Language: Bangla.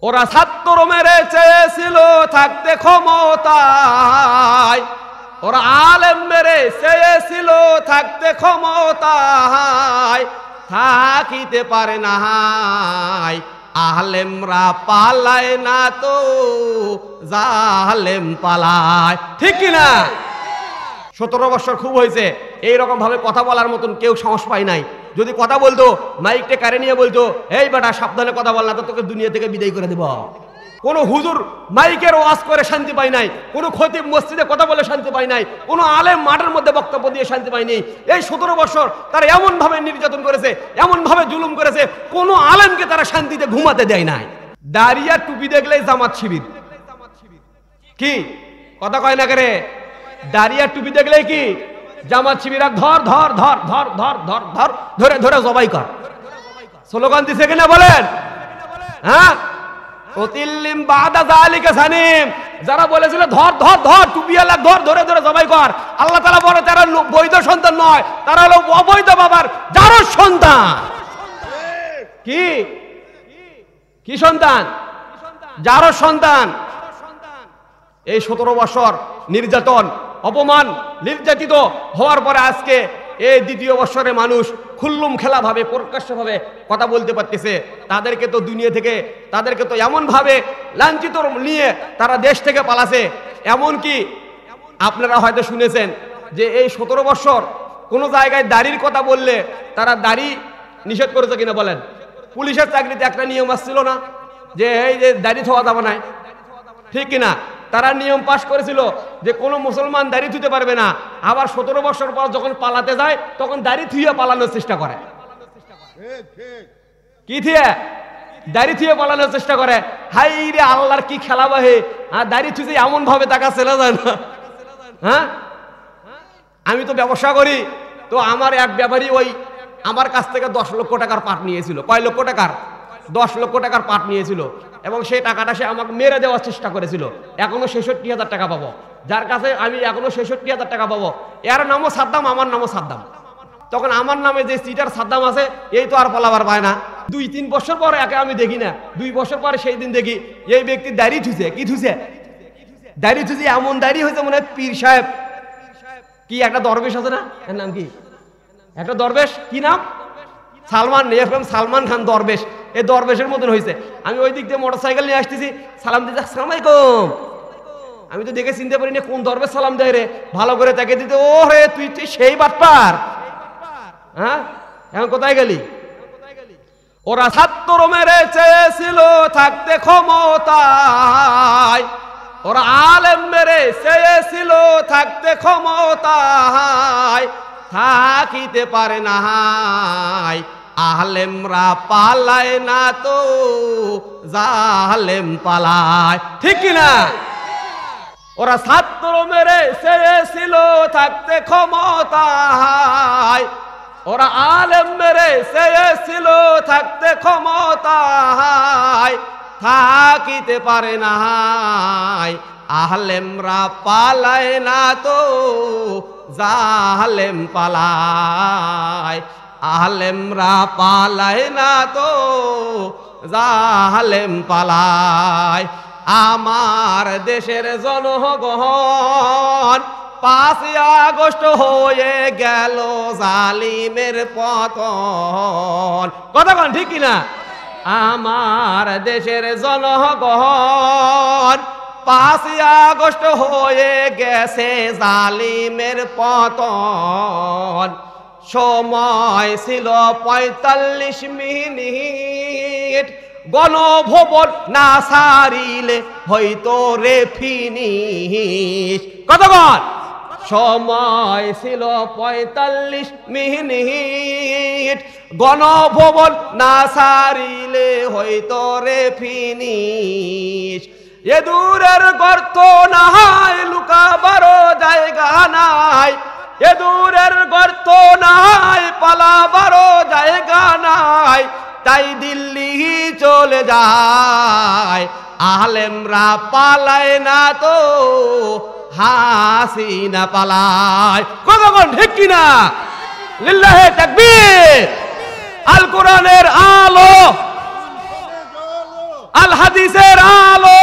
ওরা ছাত্র মেরে চেয়েছিল থাকতে ক্ষমতায়, ওরা আলেম মেরে চেয়েছিল থাকতে ক্ষমতায়, থাকিতে পারে না আলেমরা পালায় না তো জালেম পালায়। ঠিক কিনা? 17 বছর খুব হয়েছে, এইরকম ভাবে কথা বলার মতন কেউ সাহস পায় নাই। যদি কথা বলতো মাইকটা কারে নিয়ে বলতো, এই বেটা সাবধানে কথা বল না তো তোকে দুনিয়া থেকে বিদায় করে দেব। কোন হুজুর মাইকের ওয়াজ করে শান্তি পায় নাই, কোন খতিব মসজিদে কথা বলে শান্তি পায় নাই, কোন আলেম মাঠের মধ্যে বক্তব্য দিয়ে শান্তি পায়নি। এই 17 বছর তারা এমন ভাবে নির্যাতন করেছে, এমন ভাবে জুলুম করেছে, কোন আলেমকে তারা শান্তিতে ঘুমাতে দেয় নাই। দাড়িয়া টুপি দেখলেই জামাত শিবির। কি কথা কয় না করে? দাড়িয়া টুপি দেখলেই কি জামাত শিবির। ধর ধর ধর ধর ধর ধর ধর ধরে ধরে জবাই কর, স্লোগান দিছে কিনা বলেন? হ্যাঁ, যারা বলেছিল ধর ধর ধর টুপিওয়ালা ধর ধরে ধরে জবাই কর, আল্লাহ তাআলা বলে তারা বৈধ সন্তান নয়, তারা হলো অবৈধ বাবার জারজ সন্তান। কি কি সন্তান? জারজ সন্তান। এই 17 বছর নির্যাতন, অপমান, নির্যাতিত হওয়ার পরে আজকে এই দ্বিতীয় বছরে মানুষ খুল্লুম খেলা ভাবে প্রকাশ্যভাবে কথা বলতে পারতেছে। তাদেরকে তো দুনিয়া থেকে, তাদেরকে তো এমন ভাবে লাঞ্ছিত নিয়ে তারা দেশ থেকে পালাছে। এমন কি আপনারা হয়তো শুনেছেন যে এই 17 বছর কোন জায়গায় দাড়ির কথা বললে তারা দাড়ি নিষেধ করেছে কিনা বলেন? পুলিশের চাকরিতে একটা নিয়ম আসছিল না যে এই যে দাড়ি ছোঁয়া যাবে না, ঠিক কিনা? তারা নিয়ম পাশ করেছিল যে কোনো মুসলমান দাড়ি থুতে পারবে না। আবার 17 বছর পর যখন পালাতে যায় তখন দাড়ি থুয়ে পালানোর চেষ্টা করে। কি থুয়ে? দাড়ি থুয়ে পালানোর চেষ্টা করে। হাই রে আল্লাহর কি খেলা বাহে! আর দাড়ি থুয়ে এমন ভাবে টাকা চলে যায় না। হ্যাঁ, আমি তো ব্যবসা করি, তো আমার এক ব্যাপারী ওই আমার কাছ থেকে 10 লক্ষ টাকার পাট নিয়েছিল। কয় লক্ষ টাকার? 10 লক্ষ টাকার পাট নিয়েছিল এবং সেই টাকাটা সে আমাকে মেরে দেওয়ার চেষ্টা করেছিল। এখনো 66,000 টাকা পাবো, যার কাছে আমি এখনো 66,000 টাকা পাবো। এর নামও সাদ্দাম, আমার নামও সাদ্দাম। তখন আমার নামে যে সিটার সাদ্দাম আছে এই তো আর পালাবার পায় না। 2-3 বছর পরে একে আমি দেখি না, 2 বছর পরে সেই দিন দেখি এই ব্যক্তি দাড়ি থুছে। কি থুছে? দাড়ি থুছে, এমন দাড়ি হয়েছে মনে হয় পীর সাহেব। কি একটা দরবেশ আছে না, এর নাম কি? একটা দরবেশ, কি নাম? সালমান, এফএম সালমান খান দরবেশ। এই দরবেশের মতন হয়েছে। আমি ওই দিক দিয়ে মোটরসাইকেল নিয়ে আসতেছি, সালাম দিতে, আসসালামু আলাইকুম। আমি তো দেখে চিনতে পারি না কোন দরবেশ সালাম দেয় রে। ভালো করে তাকে দিতে, ও রে তুই তুই সেই বাটপার। হ্যাঁ, এখন কোথায় গেলি? ওরা ছাত্র মেরে চেয়েছিল থাকতে ক্ষমতায়, ওরা আলেম মেরে চেয়েছিল থাকতে ক্ষমতায়, থাকিতে পারে না আলেমরা পালায় না তো জালেম পালায়। ঠিক কিনা? ওরা ছাত্র মেরে চেয়েছিল থাকতে ক্ষমতায়, ওরা আলেম মেরে চেয়েছিল থাকতে ক্ষমতায়, থাকিতে পারে না আলেমরা পালায় না তো জালেম পালায়, আলেমরা পালায় না তো জালেম পালায়। আমার দেশের জনগণ 5 আগস্ট হয়ে গেল জালিমের পতন। কথা বলেন ঠিক কিনা? আমার দেশের জনগণ 5 আগস্ট হয়ে গেছে জালিমের পতন। সময় ছিল 45 মিনিট, গণভবন না সারিলে হয়তো রে ফিনিশ। কতক্ষণ? সময় ছিল 45 মিনিট, গণভবন না সারিলে হয়তো রে ফিনিশ। এ দূরের গর্ত নাই, লুকাবারও জায়গা নাই, এ দূরের গর্ত নাই, পালাবারও জায়গা নাই, তাই দিল্লি চলে যায় আলেমরা পালায় না তো হাসিনা পালায়। কতক্ষণ ঠিক কিনা? লিল্লাহে তাকবীর। আল কোরআনের আলো আল হাদিসের আলো